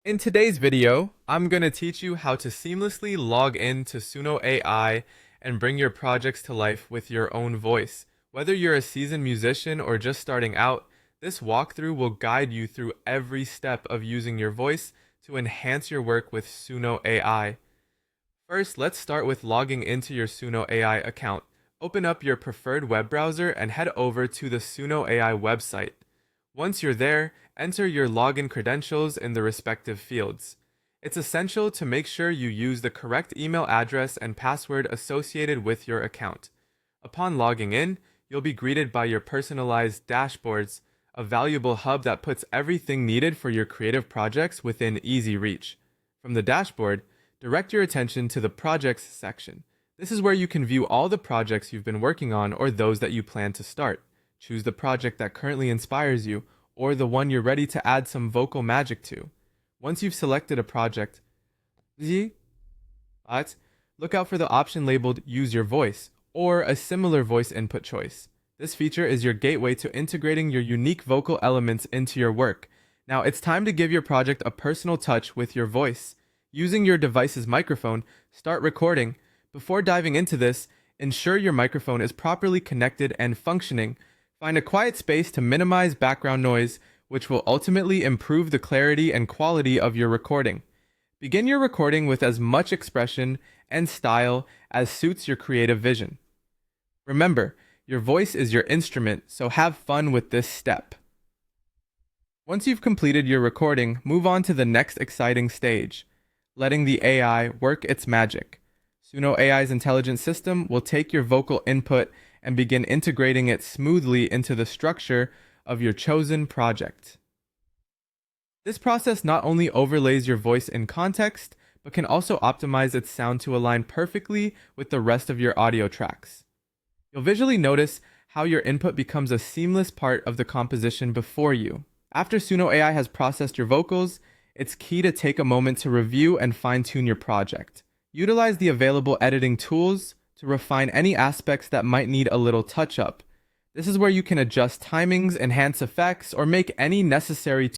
In today's video, I'm going to teach you how to seamlessly log in to Suno AI and bring your projects to life with your own voice. Whether you're a seasoned musician or just starting out, this walkthrough will guide you through every step of using your voice to enhance your work with Suno AI. First, let's start with logging into your Suno AI account. Open up your preferred web browser and head over to the Suno AI website. Once you're there, enter your login credentials in the respective fields. It's essential to make sure you use the correct email address and password associated with your account. Upon logging in, you'll be greeted by your personalized dashboards, a valuable hub that puts everything needed for your creative projects within easy reach. From the dashboard, direct your attention to the Projects section. This is where you can view all the projects you've been working on or those that you plan to start. Choose the project that currently inspires you, or the one you're ready to add some vocal magic to. Once you've selected a project, look out for the option labeled Use Your Voice, or a similar voice input choice. This feature is your gateway to integrating your unique vocal elements into your work. Now it's time to give your project a personal touch with your voice. Using your device's microphone, start recording. Before diving into this, ensure your microphone is properly connected and functioning. Find a quiet space to minimize background noise, which will ultimately improve the clarity and quality of your recording. Begin your recording with as much expression and style as suits your creative vision. Remember, your voice is your instrument, so have fun with this step. Once you've completed your recording, move on to the next exciting stage, letting the AI work its magic. Suno AI's intelligent system will take your vocal input and begin integrating it smoothly into the structure of your chosen project. This process not only overlays your voice in context, but can also optimize its sound to align perfectly with the rest of your audio tracks. You'll visually notice how your input becomes a seamless part of the composition before you. After Suno AI has processed your vocals, it's key to take a moment to review and fine-tune your project. Utilize the available editing tools to refine any aspects that might need a little touch-up. This is where you can adjust timings, enhance effects, or make any necessary